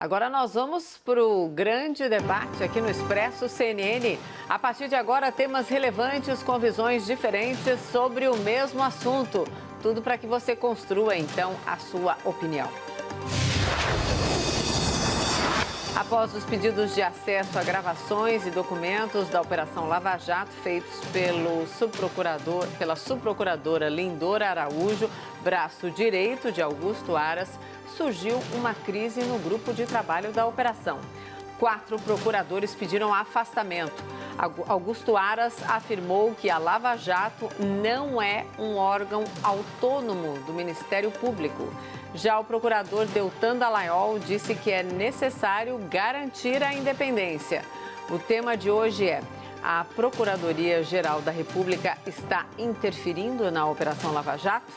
Agora nós vamos para o grande debate aqui no Expresso CNN. A partir de agora, temas relevantes com visões diferentes sobre o mesmo assunto. Tudo para que você construa, então, a sua opinião. Após os pedidos de acesso a gravações e documentos da Operação Lava Jato feitos pela subprocuradora Lindora Araújo, braço direito de Augusto Aras, surgiu uma crise no grupo de trabalho da operação. 4 procuradores pediram afastamento. Augusto Aras afirmou que a Lava Jato não é um órgão autônomo do Ministério Público. Já o procurador Deltan Dallagnol disse que é necessário garantir a independência. O tema de hoje é: a Procuradoria-Geral da República está interferindo na Operação Lava Jato?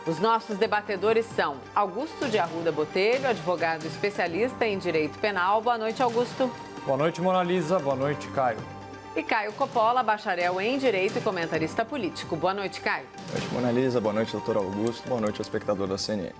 Os nossos debatedores são Augusto de Arruda Botelho, advogado especialista em direito penal. Boa noite, Augusto. Boa noite, Mona Lisa. Boa noite, Caio. E Caio Coppola, bacharel em direito e comentarista político. Boa noite, Caio. Boa noite, Mona Lisa. Boa noite, doutor Augusto. Boa noite ao espectador da CNN.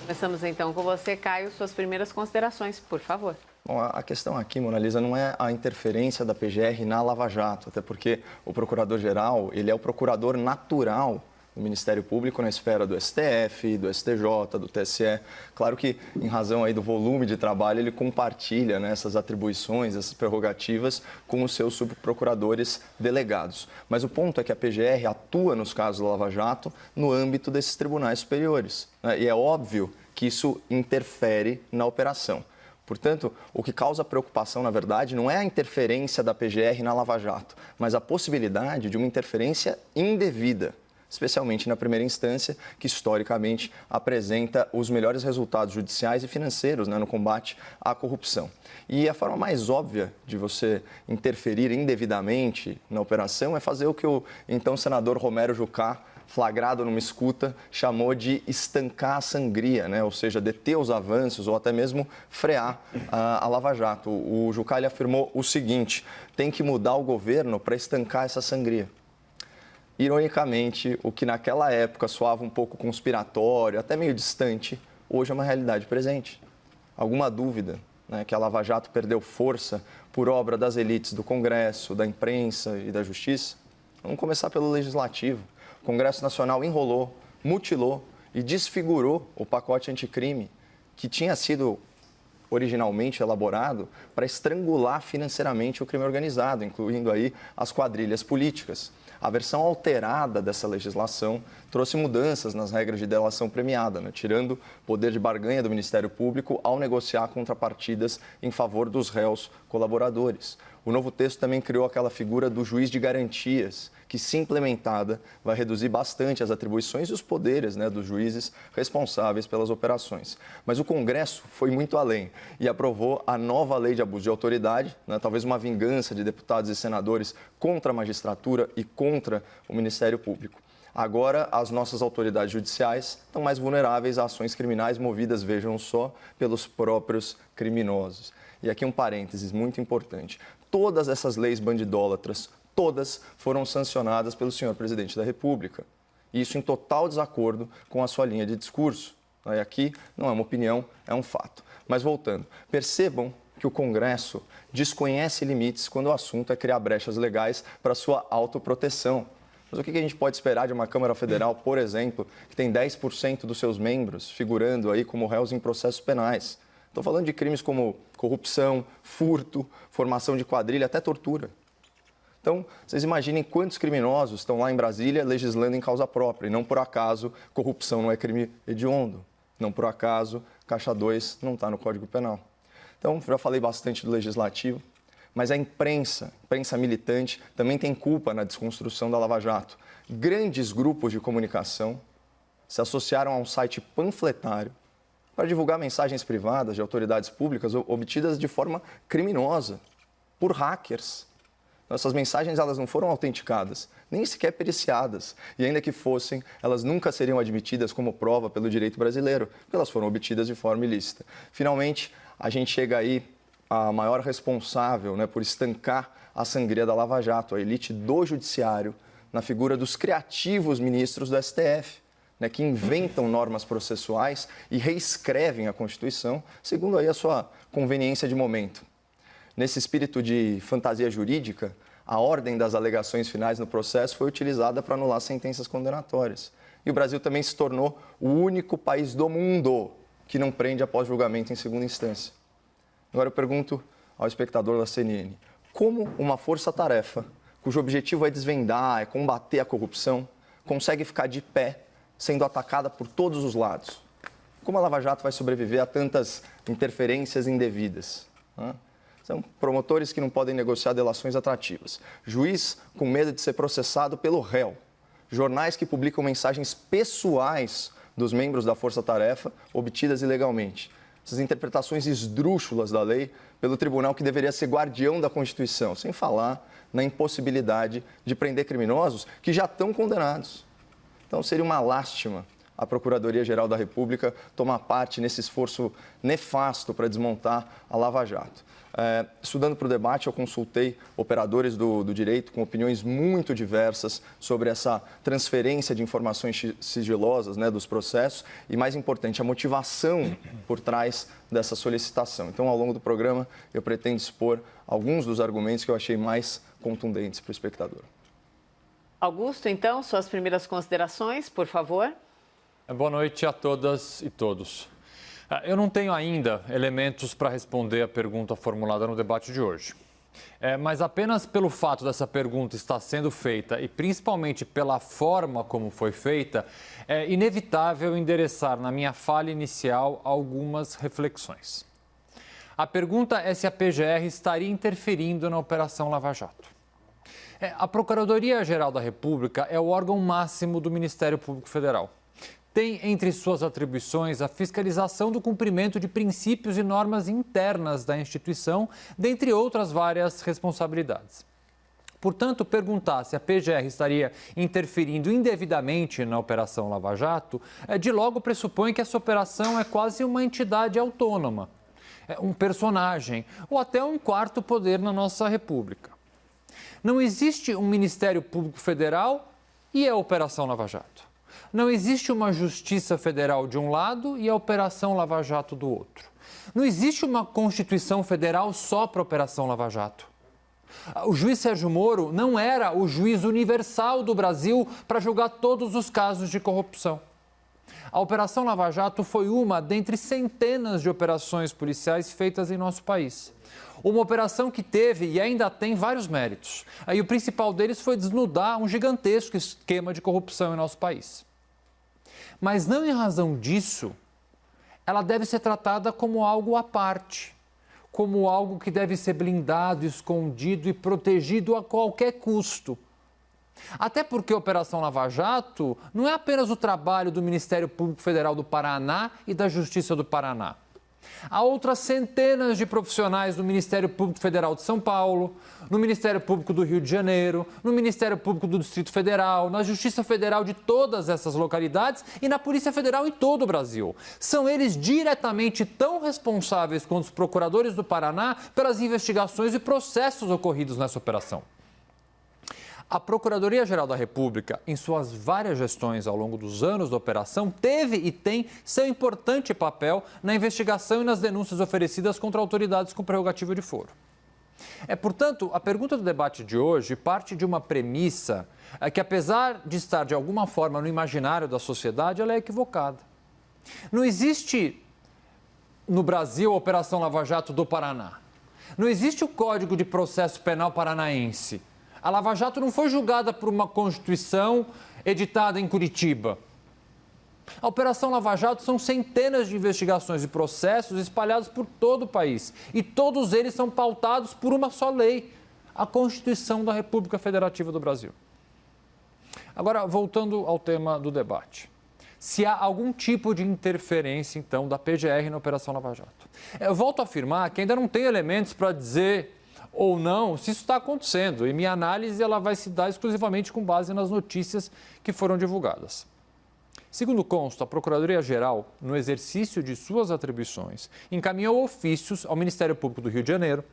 Começamos então com você, Caio. Suas primeiras considerações, por favor. Bom, a questão aqui, Mona Lisa, não é a interferência da PGR na Lava Jato, até porque o procurador-geral, ele é o procurador natural do Ministério Público na esfera do STF, do STJ, do TSE. Claro que, em razão aí do volume de trabalho, ele compartilha, né, essas atribuições, essas prerrogativas com os seus subprocuradores delegados. Mas o ponto é que a PGR atua nos casos da Lava Jato no âmbito desses tribunais superiores, né? E é óbvio que isso interfere na operação. Portanto, o que causa preocupação, na verdade, não é a interferência da PGR na Lava Jato, mas a possibilidade de uma interferência indevida, especialmente na primeira instância, que historicamente apresenta os melhores resultados judiciais e financeiros, né, no combate à corrupção. E a forma mais óbvia de você interferir indevidamente na operação é fazer o que o então senador Romero Jucá, flagrado numa escuta, chamou de estancar a sangria, né? Ou seja, deter os avanços ou até mesmo frear a Lava Jato. O Jucá ele afirmou o seguinte: tem que mudar o governo para estancar essa sangria. Ironicamente, o que naquela época soava um pouco conspiratório, até meio distante, hoje é uma realidade presente. Alguma dúvida, né, que a Lava Jato perdeu força por obra das elites do Congresso, da imprensa e da Justiça? Vamos começar pelo Legislativo. O Congresso Nacional enrolou, mutilou e desfigurou o pacote anticrime que tinha sido originalmente elaborado para estrangular financeiramente o crime organizado, incluindo aí as quadrilhas políticas. A versão alterada dessa legislação trouxe mudanças nas regras de delação premiada, né, tirando poder de barganha do Ministério Público ao negociar contrapartidas em favor dos réus colaboradores. O novo texto também criou aquela figura do juiz de garantias, que, se implementada, vai reduzir bastante as atribuições e os poderes, né, dos juízes responsáveis pelas operações. Mas o Congresso foi muito além e aprovou a nova lei de abuso de autoridade, né, talvez uma vingança de deputados e senadores contra a magistratura e contra o Ministério Público. Agora, as nossas autoridades judiciais estão mais vulneráveis a ações criminais movidas, vejam só, pelos próprios criminosos. E aqui um parênteses muito importante. Todas essas leis bandidólatras, todas foram sancionadas pelo senhor presidente da República. Isso em total desacordo com a sua linha de discurso. E aqui não é uma opinião, é um fato. Mas voltando, percebam que o Congresso desconhece limites quando o assunto é criar brechas legais para sua autoproteção. Mas o que a gente pode esperar de uma Câmara Federal, por exemplo, que tem 10% dos seus membros figurando aí como réus em processos penais? Estou falando de crimes como corrupção, furto, formação de quadrilha, até tortura. Então, vocês imaginem quantos criminosos estão lá em Brasília legislando em causa própria. E não por acaso corrupção não é crime hediondo. Não por acaso Caixa 2 não está no Código Penal. Então, já falei bastante do Legislativo, mas a imprensa militante, também tem culpa na desconstrução da Lava Jato. Grandes grupos de comunicação se associaram a um site panfletário para divulgar mensagens privadas de autoridades públicas obtidas de forma criminosa, por hackers. Essas mensagens elas não foram autenticadas, nem sequer periciadas. E ainda que fossem, elas nunca seriam admitidas como prova pelo direito brasileiro, porque elas foram obtidas de forma ilícita. Finalmente, a gente chega aí à maior responsável, né, por estancar a sangria da Lava Jato, a elite do judiciário, na figura dos criativos ministros do STF. né, que inventam normas processuais e reescrevem a Constituição, segundo aí a sua conveniência de momento. Nesse espírito de fantasia jurídica, a ordem das alegações finais no processo foi utilizada para anular sentenças condenatórias. E o Brasil também se tornou o único país do mundo que não prende após julgamento em segunda instância. Agora eu pergunto ao espectador da CNN, como uma força-tarefa, cujo objetivo é desvendar, é combater a corrupção, consegue ficar de pé, sendo atacada por todos os lados? Como a Lava Jato vai sobreviver a tantas interferências indevidas? São promotores que não podem negociar delações atrativas, juiz com medo de ser processado pelo réu, jornais que publicam mensagens pessoais dos membros da força-tarefa obtidas ilegalmente. Essas interpretações esdrúxulas da lei pelo tribunal que deveria ser guardião da Constituição, sem falar na impossibilidade de prender criminosos que já estão condenados. Então, seria uma lástima a Procuradoria-Geral da República tomar parte nesse esforço nefasto para desmontar a Lava Jato. Estudando para o debate, eu consultei operadores do direito com opiniões muito diversas sobre essa transferência de informações sigilosas, né, dos processos e, mais importante, a motivação por trás dessa solicitação. Então, ao longo do programa, eu pretendo expor alguns dos argumentos que eu achei mais contundentes para o espectador. Augusto, então, suas primeiras considerações, por favor. Boa noite a todas e todos. Eu não tenho ainda elementos para responder a pergunta formulada no debate de hoje. Mas apenas pelo fato dessa pergunta estar sendo feita e principalmente pela forma como foi feita, é inevitável endereçar na minha fala inicial algumas reflexões. A pergunta é se a PGR estaria interferindo na Operação Lava Jato. A Procuradoria-Geral da República é o órgão máximo do Ministério Público Federal. Tem entre suas atribuições a fiscalização do cumprimento de princípios e normas internas da instituição, dentre outras várias responsabilidades. Portanto, perguntar se a PGR estaria interferindo indevidamente na Operação Lava Jato, de logo pressupõe que essa operação é quase uma entidade autônoma, um personagem ou até um quarto poder na nossa República. Não existe um Ministério Público Federal e a Operação Lava Jato. Não existe uma Justiça Federal de um lado e a Operação Lava Jato do outro. Não existe uma Constituição Federal só para a Operação Lava Jato. O juiz Sérgio Moro não era o juiz universal do Brasil para julgar todos os casos de corrupção. A Operação Lava Jato foi uma dentre centenas de operações policiais feitas em nosso país. Uma operação que teve e ainda tem vários méritos. Aí o principal deles foi desnudar um gigantesco esquema de corrupção em nosso país. Mas não em razão disso, ela deve ser tratada como algo à parte, como algo que deve ser blindado, escondido e protegido a qualquer custo. Até porque a Operação Lava Jato não é apenas o trabalho do Ministério Público Federal do Paraná e da Justiça do Paraná. Há outras centenas de profissionais do Ministério Público Federal de São Paulo, no Ministério Público do Rio de Janeiro, no Ministério Público do Distrito Federal, na Justiça Federal de todas essas localidades e na Polícia Federal em todo o Brasil. São eles diretamente tão responsáveis quanto os procuradores do Paraná pelas investigações e processos ocorridos nessa operação. A Procuradoria-Geral da República, em suas várias gestões ao longo dos anos da operação, teve e tem seu importante papel na investigação e nas denúncias oferecidas contra autoridades com prerrogativa de foro. Portanto, a pergunta do debate de hoje parte de uma premissa que, apesar de estar de alguma forma no imaginário da sociedade, ela é equivocada. Não existe no Brasil a Operação Lava Jato do Paraná. Não existe o Código de Processo Penal Paranaense. A Lava Jato não foi julgada por uma Constituição editada em Curitiba. A Operação Lava Jato são centenas de investigações e processos espalhados por todo o país. E todos eles são pautados por uma só lei, a Constituição da República Federativa do Brasil. Agora, voltando ao tema do debate. Se há algum tipo de interferência, então, da PGR na Operação Lava Jato. Eu volto a afirmar que ainda não tem elementos para dizer ou não se isso está acontecendo. E minha análise ela vai se dar exclusivamente com base nas notícias que foram divulgadas. Segundo consta, a Procuradoria-Geral, no exercício de suas atribuições, encaminhou ofícios ao Ministério Público do Rio de Janeiro,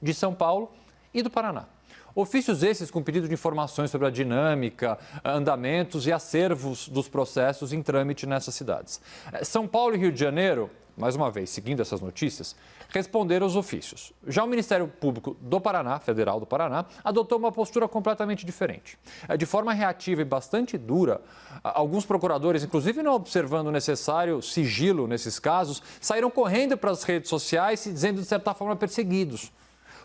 de São Paulo e do Paraná. Ofícios esses com pedido de informações sobre a dinâmica, andamentos e acervos dos processos em trâmite nessas cidades. São Paulo e Rio de Janeiro, mais uma vez, seguindo essas notícias, responderam aos ofícios. Já o Ministério Público do Paraná, Federal do Paraná, adotou uma postura completamente diferente. De forma reativa e bastante dura, alguns procuradores, inclusive não observando o necessário sigilo nesses casos, saíram correndo para as redes sociais se dizendo, de certa forma, perseguidos.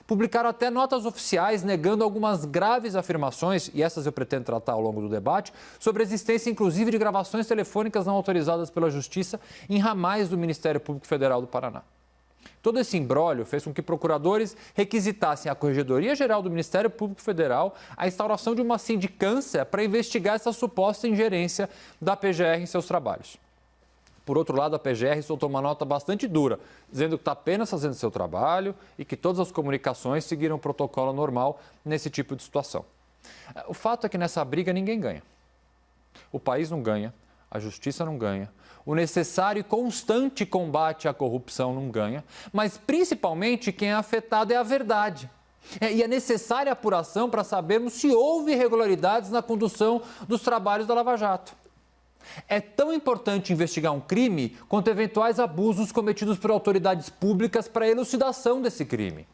Publicaram até notas oficiais negando algumas graves afirmações, e essas eu pretendo tratar ao longo do debate, sobre a existência, inclusive, de gravações telefônicas não autorizadas pela Justiça em ramais do Ministério Público Federal do Paraná. Todo esse imbróglio fez com que procuradores requisitassem à Corregedoria Geral do Ministério Público Federal a instauração de uma sindicância para investigar essa suposta ingerência da PGR em seus trabalhos. Por outro lado, a PGR soltou uma nota bastante dura, dizendo que está apenas fazendo seu trabalho e que todas as comunicações seguiram o protocolo normal nesse tipo de situação. O fato é que nessa briga ninguém ganha. O país não ganha, a justiça não ganha, o necessário e constante combate à corrupção não ganha, mas principalmente quem é afetado é a verdade. E é necessária a apuração para sabermos se houve irregularidades na condução dos trabalhos da Lava Jato. É tão importante investigar um crime quanto eventuais abusos cometidos por autoridades públicas para a elucidação desse crime.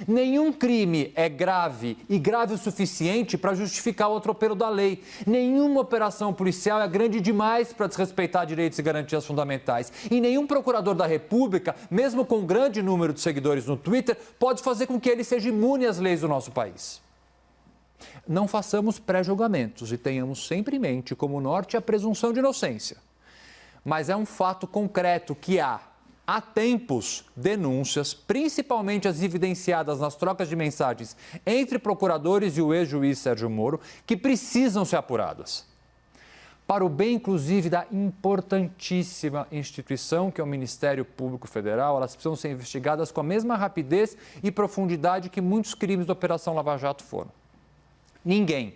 Nenhum crime é grave e grave o suficiente para justificar o atropelo da lei. Nenhuma operação policial é grande demais para desrespeitar direitos e garantias fundamentais. E nenhum procurador da República, mesmo com um grande número de seguidores no Twitter, pode fazer com que ele seja imune às leis do nosso país. Não façamos pré-julgamentos e tenhamos sempre em mente como norte a presunção de inocência. Mas é um fato concreto que há tempos, denúncias, principalmente as evidenciadas nas trocas de mensagens entre procuradores e o ex-juiz Sérgio Moro, que precisam ser apuradas. Para o bem, inclusive, da importantíssima instituição que é o Ministério Público Federal, elas precisam ser investigadas com a mesma rapidez e profundidade que muitos crimes da Operação Lava Jato foram. Ninguém,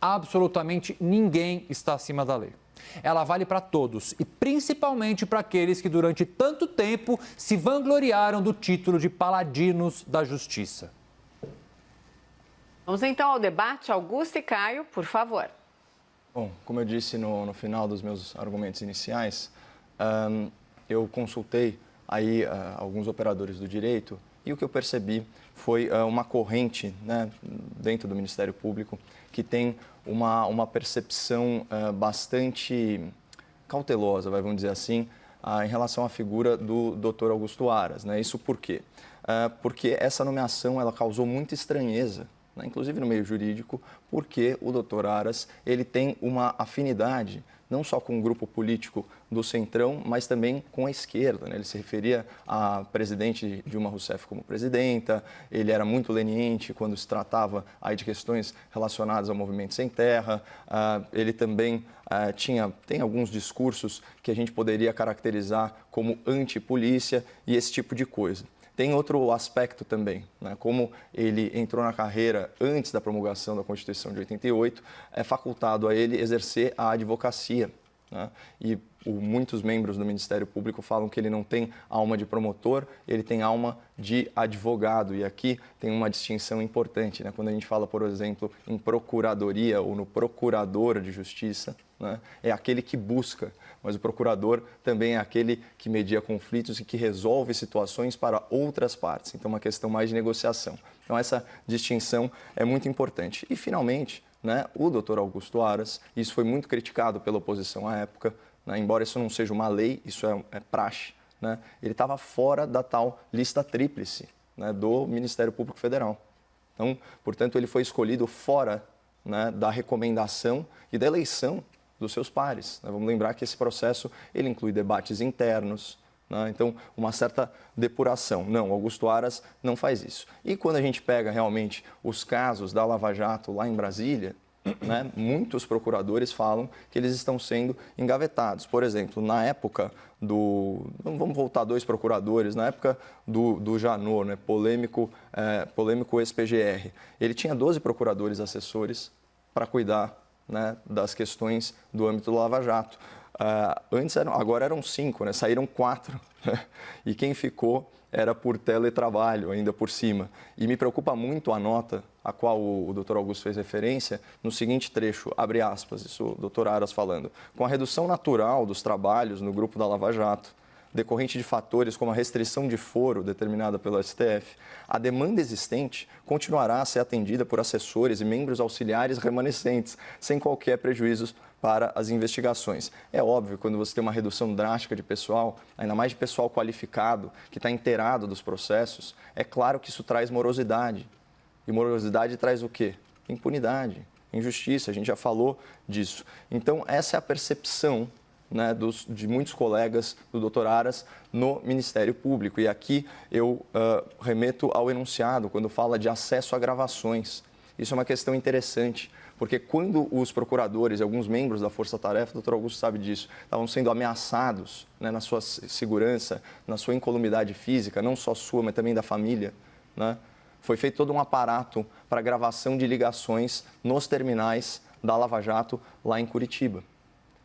absolutamente ninguém está acima da lei. Ela vale para todos e principalmente para aqueles que durante tanto tempo se vangloriaram do título de paladinos da justiça. Vamos então ao debate. Augusto e Caio, por favor. Bom, como eu disse no final dos meus argumentos iniciais, eu consultei aí alguns operadores do direito e o que eu percebi foi uma corrente, né, dentro do Ministério Público que tem uma percepção bastante cautelosa, vamos dizer assim, em relação à figura do Dr. Augusto Aras. Né? Isso por quê? Porque essa nomeação ela causou muita estranheza, né? Inclusive no meio jurídico, porque o Dr. Aras ele tem uma afinidade não só com o grupo político do Centrão, mas também com a esquerda. Né? Ele se referia à presidente Dilma Rousseff como presidenta, ele era muito leniente quando se tratava aí de questões relacionadas ao Movimento Sem Terra, ele também tem alguns discursos que a gente poderia caracterizar como antipolícia e esse tipo de coisa. Tem outro aspecto também, né? Como ele entrou na carreira antes da promulgação da Constituição de 88, é facultado a ele exercer a advocacia. Né? E muitos membros do Ministério Público falam que ele não tem alma de promotor, ele tem alma de advogado. E aqui tem uma distinção importante, né? Quando a gente fala, por exemplo, em procuradoria ou no procurador de justiça, né? É aquele que busca, mas o procurador também é aquele que media conflitos e que resolve situações para outras partes. Então, uma questão mais de negociação. Então, essa distinção é muito importante. E, finalmente, né, o Dr. Augusto Aras, isso foi muito criticado pela oposição à época, né, embora isso não seja uma lei, isso é praxe, né, ele estava fora da tal lista tríplice, né, do Ministério Público Federal. Então, portanto, ele foi escolhido fora, né, da recomendação e da eleição dos seus pares. Vamos lembrar que esse processo ele inclui debates internos, né? Então, uma certa depuração. Não, Augusto Aras não faz isso. E quando a gente pega realmente os casos da Lava Jato lá em Brasília, né, muitos procuradores falam que eles estão sendo engavetados. Por exemplo, na época vamos voltar 2 procuradores, na época do Janot, né, polêmico ex-PGR, ele tinha 12 procuradores assessores para cuidar, né, das questões do âmbito do Lava Jato. Agora eram 5, né? Saíram 4. Né? E quem ficou era por teletrabalho, ainda por cima. E me preocupa muito a nota a qual o Dr. Augusto fez referência no seguinte trecho, abre aspas, isso o Dr. Aras falando. Com a redução natural dos trabalhos no grupo da Lava Jato, decorrente de fatores como a restrição de foro determinada pelo STF, a demanda existente continuará a ser atendida por assessores e membros auxiliares remanescentes, sem qualquer prejuízo para as investigações. É óbvio, quando você tem uma redução drástica de pessoal, ainda mais de pessoal qualificado, que está inteirado dos processos, é claro que isso traz morosidade. E morosidade traz o quê? Impunidade, injustiça, a gente já falou disso. Então, essa é a percepção, né, de muitos colegas do Dr. Aras no Ministério Público. E aqui eu remeto ao enunciado, quando fala de acesso a gravações. Isso é uma questão interessante, porque quando os procuradores e alguns membros da Força Tarefa, o Dr. Augusto sabe disso, estavam sendo ameaçados, né, na sua segurança, na sua incolumidade física, não só sua, mas também da família, né, foi feito todo um aparato para gravação de ligações nos terminais da Lava Jato lá em Curitiba.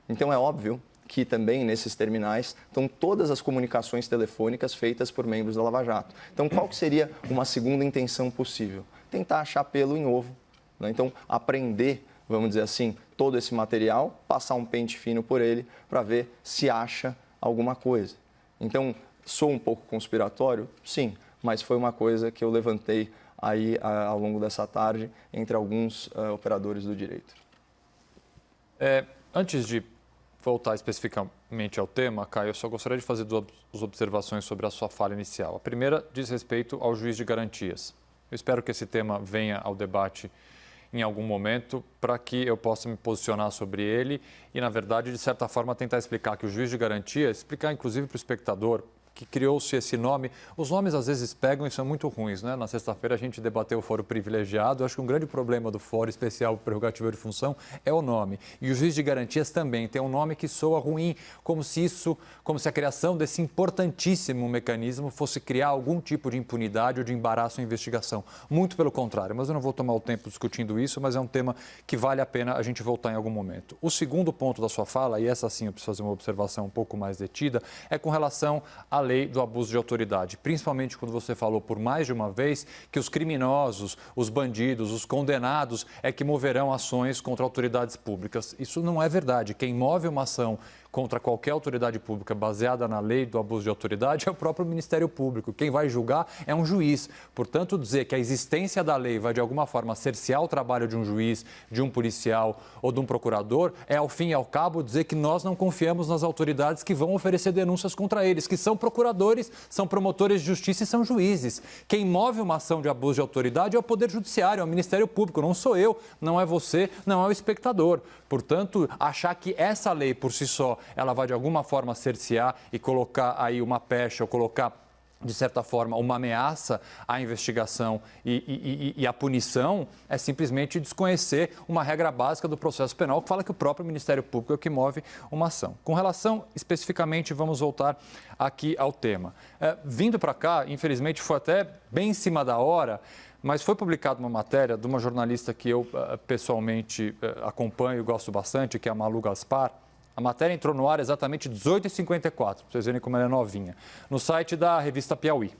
Então é óbvio que também nesses terminais estão todas as comunicações telefônicas feitas por membros da Lava Jato. Então, qual que seria uma segunda intenção possível? Tentar achar pelo em ovo, né? Então, aprender, vamos dizer assim, todo esse material, passar um pente fino por ele para ver se acha alguma coisa. Então, sou um pouco conspiratório? Sim, mas foi uma coisa que eu levantei aí ao longo dessa tarde entre alguns operadores do direito. Antes de voltar especificamente ao tema, Caio, eu só gostaria de fazer duas observações sobre a sua fala inicial. A primeira diz respeito ao juiz de garantias. Eu espero que esse tema venha ao debate em algum momento para que eu possa me posicionar sobre ele e, na verdade, de certa forma, tentar explicar que o juiz de garantias, explicar inclusive para o espectador que criou-se esse nome. Os nomes às vezes pegam e são muito ruins, né? Na sexta-feira a gente debateu o foro privilegiado. Eu acho que um grande problema do foro especial prerrogativa de função é o nome. E o juiz de garantias também tem um nome que soa ruim, como se a criação desse importantíssimo mecanismo fosse criar algum tipo de impunidade ou de embaraço à investigação. Muito pelo contrário, mas eu não vou tomar o tempo discutindo isso, mas é um tema que vale a pena a gente voltar em algum momento. O segundo ponto da sua fala, e essa sim eu preciso fazer uma observação um pouco mais detida, é com relação à lei do abuso de autoridade, principalmente quando você falou por mais de uma vez que os criminosos, os bandidos, os condenados é que moverão ações contra autoridades públicas. Isso não é verdade. Quem move uma ação contra qualquer autoridade pública baseada na lei do abuso de autoridade é o próprio Ministério Público. Quem vai julgar é um juiz. Portanto, dizer que a existência da lei vai de alguma forma cercear o trabalho de um juiz, de um policial ou de um procurador é, ao fim e ao cabo, dizer que nós não confiamos nas autoridades que vão oferecer denúncias contra eles, que são procuradores, são promotores de justiça e são juízes. Quem move uma ação de abuso de autoridade é o Poder Judiciário, é o Ministério Público, não sou eu, não é você, não é o espectador. Portanto, achar que essa lei por si só ela vai de alguma forma cercear e colocar aí uma pecha ou colocar, de certa forma, uma ameaça à investigação e à punição é simplesmente desconhecer uma regra básica do processo penal que fala que o próprio Ministério Público é o que move uma ação. Com relação, especificamente, vamos voltar aqui ao tema. Vindo para cá, infelizmente, foi até bem em cima da hora, mas foi publicada uma matéria de uma jornalista que eu pessoalmente acompanho e gosto bastante, que é a Malu Gaspar. A matéria entrou no ar exatamente 18h54, para vocês verem como ela é novinha, no site da revista Piauí.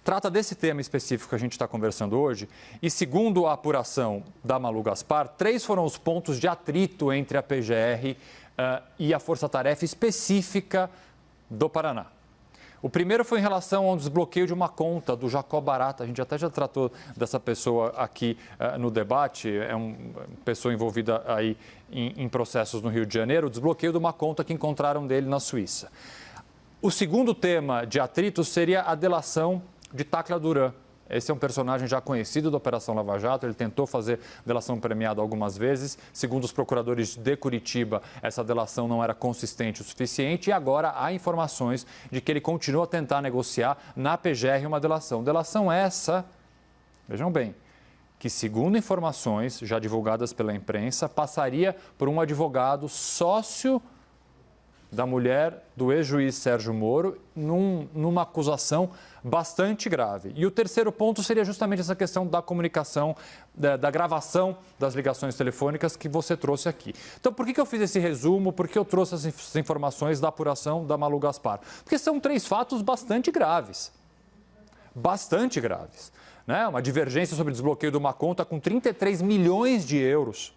Trata desse tema específico que a gente está conversando hoje e, segundo a apuração da Malu Gaspar, 3 foram os pontos de atrito entre a PGR e a Força Tarefa específica do Paraná. O primeiro foi em relação ao desbloqueio de uma conta do Jacó Barata. A gente até já tratou dessa pessoa aqui no debate. É uma pessoa envolvida aí em processos no Rio de Janeiro. O desbloqueio de uma conta que encontraram dele na Suíça. O segundo tema de atrito seria a delação de Tacla Duran. Esse é um personagem já conhecido da Operação Lava Jato, ele tentou fazer delação premiada algumas vezes. Segundo os procuradores de Curitiba, essa delação não era consistente o suficiente e agora há informações de que ele continua a tentar negociar na PGR uma delação. Delação essa, vejam bem, que segundo informações já divulgadas pela imprensa, passaria por um advogado sócio da mulher do ex-juiz Sérgio Moro numa acusação bastante grave. E o terceiro ponto seria justamente essa questão da comunicação, da gravação das ligações telefônicas que você trouxe aqui. Então, por que eu fiz esse resumo? Por que eu trouxe essas informações da apuração da Malu Gaspar? Porque são 3 fatos bastante graves. Bastante graves. Né? Uma divergência sobre desbloqueio de uma conta com 33 milhões de euros.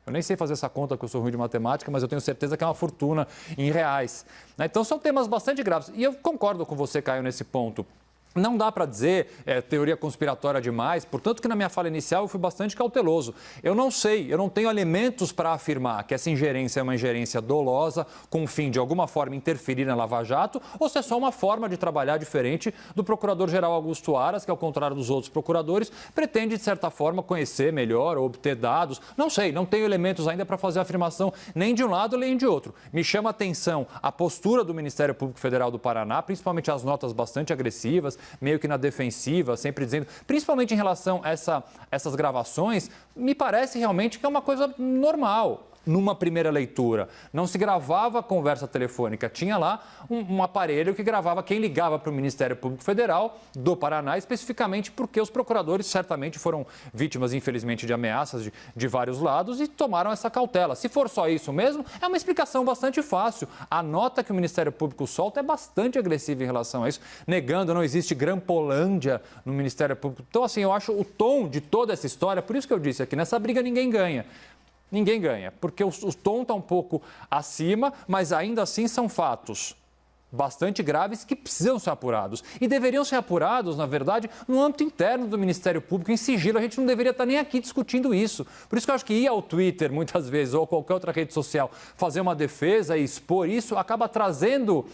Eu nem sei fazer essa conta, porque eu sou ruim de matemática, mas eu tenho certeza que é uma fortuna em reais. Então, são temas bastante graves. E eu concordo com você, Caio, nesse ponto. Não dá para dizer teoria conspiratória demais, portanto que na minha fala inicial eu fui bastante cauteloso. Eu não sei, eu não tenho elementos para afirmar que essa ingerência é uma ingerência dolosa, com o fim de alguma forma interferir na Lava Jato, ou se é só uma forma de trabalhar diferente do procurador-geral Augusto Aras, que ao contrário dos outros procuradores, pretende de certa forma conhecer melhor ou obter dados. Não sei, não tenho elementos ainda para fazer afirmação nem de um lado nem de outro. Me chama a atenção a postura do Ministério Público Federal do Paraná, principalmente as notas bastante agressivas, meio que na defensiva, sempre dizendo, principalmente em relação a essas gravações, me parece realmente que é uma coisa normal. Numa primeira leitura, não se gravava a conversa telefônica, tinha lá um aparelho que gravava quem ligava para o Ministério Público Federal do Paraná, especificamente porque os procuradores certamente foram vítimas, infelizmente, de ameaças de vários lados e tomaram essa cautela. Se for só isso mesmo, é uma explicação bastante fácil. A nota que o Ministério Público solta é bastante agressiva em relação a isso, negando, não existe Grampolândia no Ministério Público. Então, assim, eu acho o tom de toda essa história, por isso que eu disse aqui, nessa briga ninguém ganha. Ninguém ganha, porque o tom está um pouco acima, mas ainda assim são fatos bastante graves que precisam ser apurados. E deveriam ser apurados, na verdade, no âmbito interno do Ministério Público, em sigilo. A gente não deveria estar nem aqui discutindo isso. Por isso que eu acho que ir ao Twitter, muitas vezes, ou qualquer outra rede social, fazer uma defesa e expor isso, acaba trazendo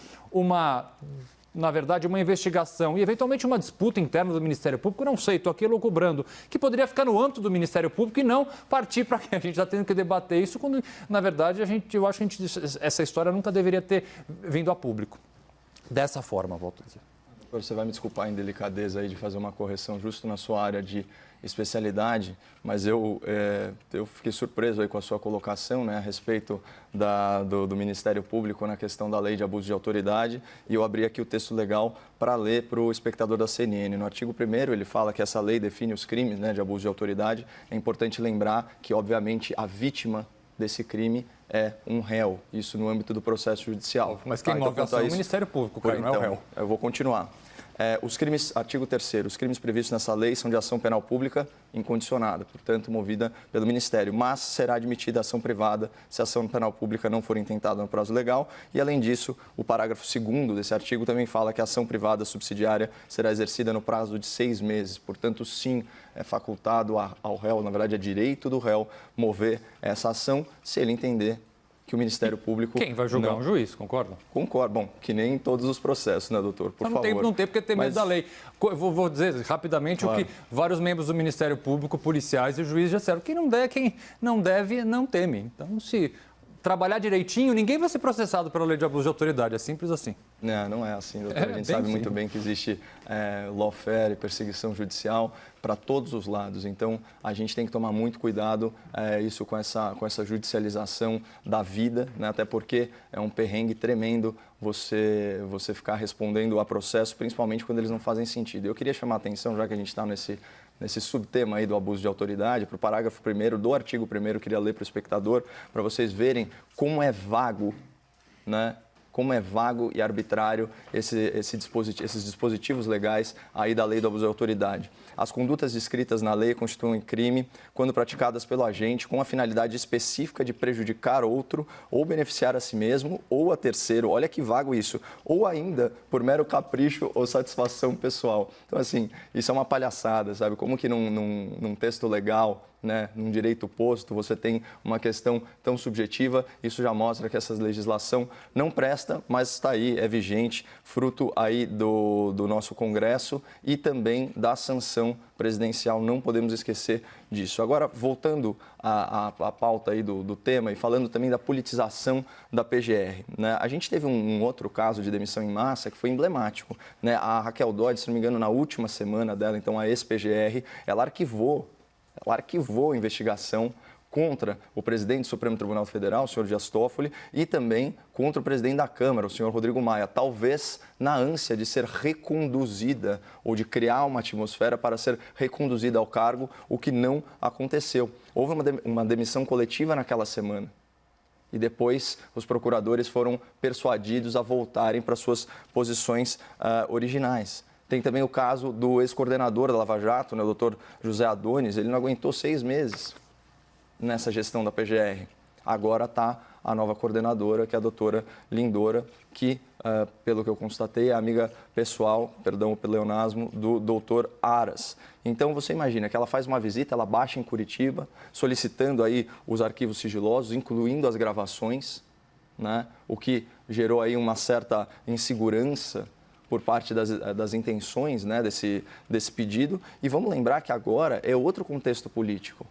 na verdade, uma investigação e, eventualmente, uma disputa interna do Ministério Público, não sei, estou aqui elucubrando, que poderia ficar no âmbito do Ministério Público e não partir para que a gente está tendo que debater isso, quando, na verdade, eu acho que essa história nunca deveria ter vindo a público. Dessa forma, volto a dizer. Você vai me desculpar a indelicadeza aí de fazer uma correção justo na sua área de especialidade, mas eu fiquei surpreso aí com a sua colocação, né, a respeito do Ministério Público na questão da lei de abuso de autoridade, e eu abri aqui o texto legal para ler para o espectador da CNN. No artigo 1º, ele fala que essa lei define os crimes, né, de abuso de autoridade. É importante lembrar que, obviamente, a vítima desse crime é um réu, isso no âmbito do processo judicial. Mas quem move a ação é o Ministério Público, Caio, não é o réu. Eu vou continuar. Os crimes, artigo 3º, os crimes previstos nessa lei são de ação penal pública incondicionada, portanto, movida pelo Ministério, mas será admitida ação privada se a ação penal pública não for intentada no prazo legal. E, além disso, o parágrafo 2º desse artigo também fala que a ação privada subsidiária será exercida no prazo de 6 meses. Portanto, sim, é facultado ao réu, na verdade, é direito do réu mover essa ação se ele entender que o Ministério Público... Quem vai julgar? Um juiz, concorda? Concordo. Bom, que nem em todos os processos, né, doutor? Por favor. Não tem porque ter medo da lei. Vou dizer rapidamente claro. O que vários membros do Ministério Público, policiais e juízes já disseram. Quem não deve, não teme. Então, se trabalhar direitinho, ninguém vai ser processado pela lei de abuso de autoridade. É simples assim. Não é assim, doutor. A gente sabe muito bem que existe lawfare e perseguição judicial para todos os lados. Então, a gente tem que tomar muito cuidado isso com essa judicialização da vida, né? Até porque é um perrengue tremendo você ficar respondendo a processo, principalmente quando eles não fazem sentido. Eu queria chamar a atenção, já que a gente está nesse subtema aí do abuso de autoridade, para o parágrafo 1º do artigo 1º, eu queria ler para o espectador, para vocês verem como é vago, né? Como é vago e arbitrário esses dispositivos legais aí da lei do abuso de autoridade. As condutas descritas na lei constituem crime quando praticadas pelo agente com a finalidade específica de prejudicar outro ou beneficiar a si mesmo ou a terceiro. Olha que vago isso. Ou ainda por mero capricho ou satisfação pessoal. Então, assim, isso é uma palhaçada, sabe? Como que num texto legal, né, num direito posto, você tem uma questão tão subjetiva, isso já mostra que essa legislação não presta, mas está aí, é vigente, fruto aí do nosso Congresso e também da sanção presidencial, não podemos esquecer disso. Agora, voltando à pauta aí do tema e falando também da politização da PGR, né, a gente teve um outro caso de demissão em massa que foi emblemático, né, a Raquel Dodge, se não me engano, na última semana dela, então a ex-PGR, ela arquivou a investigação contra o presidente do Supremo Tribunal Federal, o senhor Dias Toffoli, e também contra o presidente da Câmara, o senhor Rodrigo Maia, talvez na ânsia de ser reconduzida ou de criar uma atmosfera para ser reconduzida ao cargo, o que não aconteceu. Houve uma demissão coletiva naquela semana. E depois os procuradores foram persuadidos a voltarem para suas posições originais. Tem também o caso do ex-coordenador da Lava Jato, né, o doutor José Adonis. Ele não aguentou 6 meses nessa gestão da PGR. Agora está a nova coordenadora, que é a doutora Lindora, que, pelo que eu constatei, é amiga pessoal, perdão o pleonasmo, do doutor Aras. Então, você imagina que ela faz uma visita, ela baixa em Curitiba, solicitando aí os arquivos sigilosos, incluindo as gravações, né? O que gerou aí uma certa insegurança por parte das intenções, né, desse pedido. E vamos lembrar que agora é outro contexto político,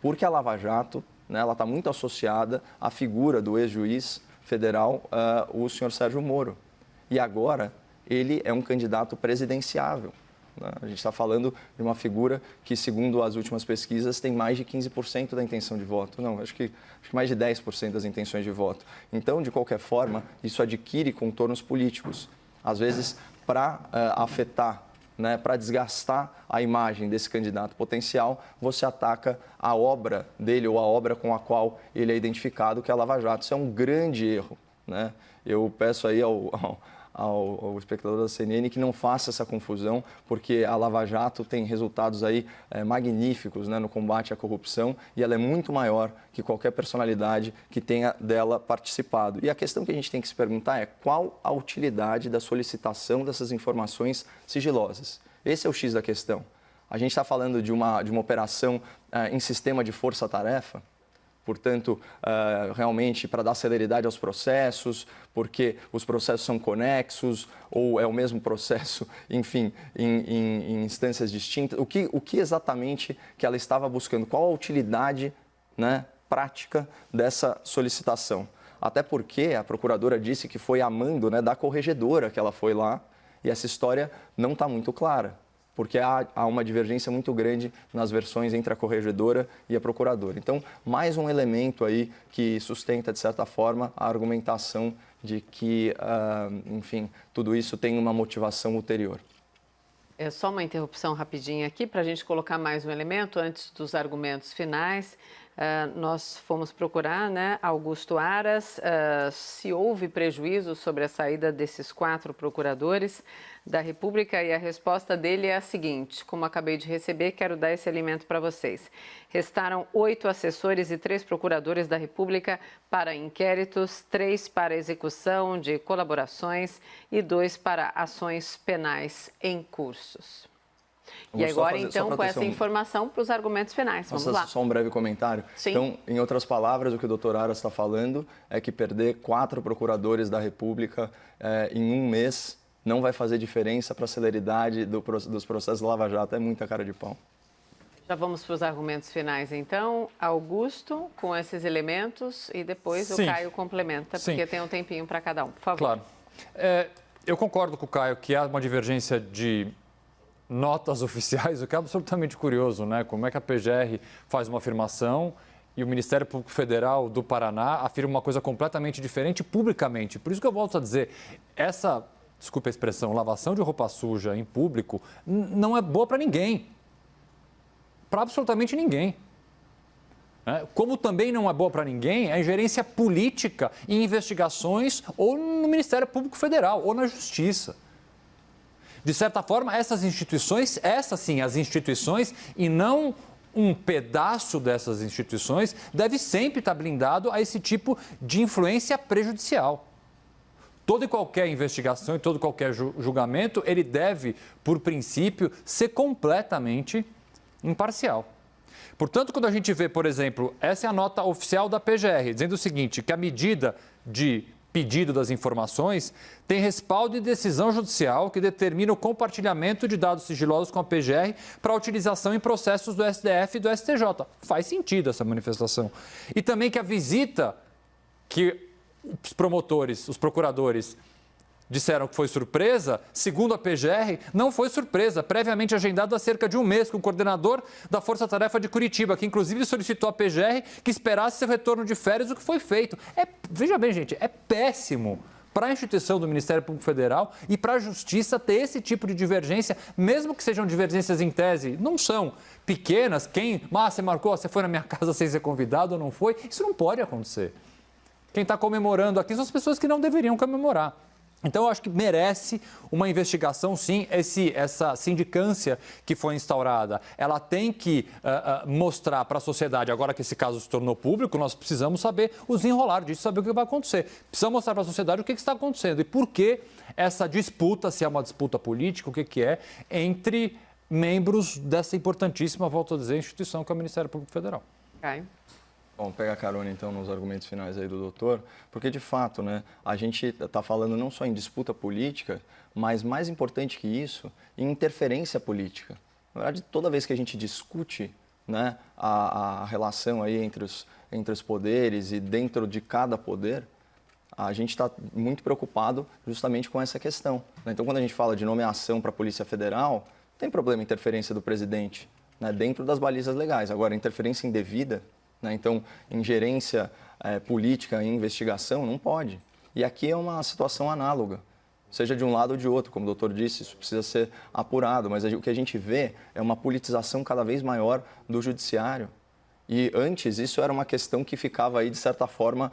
porque a Lava Jato, né, ela está muito associada à figura do ex-juiz federal, o senhor Sérgio Moro. E agora ele é um candidato presidenciável. Né? A gente está falando de uma figura que, segundo as últimas pesquisas, tem mais de 15% da intenção de voto. Não, acho que mais de 10% das intenções de voto. Então, de qualquer forma, isso adquire contornos políticos. Às vezes, para afetar, né, para desgastar a imagem desse candidato potencial, você ataca a obra dele ou a obra com a qual ele é identificado, que é a Lava Jato. Isso é um grande erro. Né? Eu peço aí ao espectador da CNN que não faça essa confusão, porque a Lava Jato tem resultados aí magníficos, né, no combate à corrupção, e ela é muito maior que qualquer personalidade que tenha dela participado. E a questão que a gente tem que se perguntar é qual a utilidade da solicitação dessas informações sigilosas. Esse é o X da questão. A gente está falando de uma operação em sistema de força-tarefa. Portanto, realmente para dar celeridade aos processos, porque os processos são conexos ou é o mesmo processo, enfim, em instâncias distintas. O que exatamente que ela estava buscando? Qual a utilidade, né, prática dessa solicitação? Até porque a procuradora disse que foi a mando, né, da corregedora que ela foi lá, e essa história não está muito clara, porque há uma divergência muito grande nas versões entre a corregedora e a procuradora. Então, mais um elemento aí que sustenta, de certa forma, a argumentação de que, enfim, tudo isso tem uma motivação ulterior. É só uma interrupção rapidinha aqui para a gente colocar mais um elemento antes dos argumentos finais. Nós fomos procurar, né, Augusto Aras, se houve prejuízo sobre a saída desses 4 procuradores da República, e a resposta dele é a seguinte: como acabei de receber, quero dar esse alimento para vocês. Restaram 8 assessores e 3 procuradores da República para inquéritos, 3 para execução de colaborações e 2 para ações penais em cursos. E agora, então, com essa informação para os argumentos finais. Vamos lá. Só um breve comentário. Sim. Então, em outras palavras, o que o doutor Aras está falando é que perder 4 procuradores da República em um mês não vai fazer diferença para a celeridade dos processos Lava Jato. É muita cara de pau. Já vamos para os argumentos finais, então. Augusto, com esses elementos, e depois Sim. o Caio complementa, porque tem um tempinho para cada um. Por favor. Claro. Eu concordo com o Caio que há uma divergência de notas oficiais, o que é absolutamente curioso, né? Como é que a PGR faz uma afirmação e o Ministério Público Federal do Paraná afirma uma coisa completamente diferente publicamente. Por isso que eu volto a dizer, essa, desculpa a expressão, lavação de roupa suja em público não é boa para ninguém. Para absolutamente ninguém. Como também não é boa para ninguém a ingerência política em investigações ou no Ministério Público Federal ou na Justiça. De certa forma, essas instituições, as instituições, e não um pedaço dessas instituições, deve sempre estar blindado a esse tipo de influência prejudicial. Toda e qualquer investigação e todo e qualquer julgamento, ele deve, por princípio, ser completamente imparcial. Portanto, quando a gente vê, por exemplo, essa é a nota oficial da PGR, dizendo o seguinte, que a medida de pedido das informações tem respaldo e decisão judicial que determina o compartilhamento de dados sigilosos com a PGR para utilização em processos do STF e do STJ. Faz sentido essa manifestação. E também que a visita que os promotores, os procuradores disseram que foi surpresa, segundo a PGR, não foi surpresa, previamente agendado há cerca de um mês com o coordenador da Força Tarefa de Curitiba, que inclusive solicitou à PGR que esperasse seu retorno de férias, o que foi feito. Veja bem, gente, é péssimo para a instituição do Ministério Público Federal e para a Justiça ter esse tipo de divergência, mesmo que sejam divergências em tese, não são pequenas. Você marcou, você foi na minha casa sem ser convidado ou não foi? Isso não pode acontecer. Quem está comemorando aqui são as pessoas que não deveriam comemorar. Então, eu acho que merece uma investigação, sim. Essa sindicância que foi instaurada, ela tem que mostrar para a sociedade, agora que esse caso se tornou público, nós precisamos saber o desenrolar disso, saber o que vai acontecer. Precisamos mostrar para a sociedade o que está acontecendo e por que essa disputa, se é uma disputa política, o que é, entre membros dessa importantíssima, volto a dizer, instituição que é o Ministério Público Federal. Caio. Bom, pegar carona então nos argumentos finais aí do doutor, porque de fato, né, a gente está falando não só em disputa política, mas mais importante que isso, em interferência política. Na verdade, toda vez que a gente discute, né, a relação aí entre os poderes e dentro de cada poder, a gente está muito preocupado justamente com essa questão. Então, quando a gente fala de nomeação para a Polícia Federal, não tem problema interferência do presidente, né, dentro das balizas legais. Agora, interferência indevida, né, então, ingerência política em investigação, não pode. E aqui é uma situação análoga, seja de um lado ou de outro. Como o doutor disse, isso precisa ser apurado, mas o que a gente vê é uma politização cada vez maior do judiciário. E antes isso era uma questão que ficava aí, de certa forma,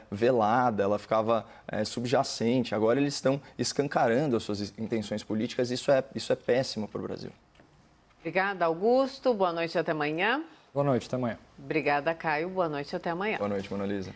velada, ela ficava subjacente. Agora eles estão escancarando as suas intenções políticas e isso é péssimo para o Brasil. Obrigada, Augusto. Boa noite e até amanhã. Boa noite, até amanhã. Obrigada, Caio. Boa noite e até amanhã. Boa noite, Mona Lisa.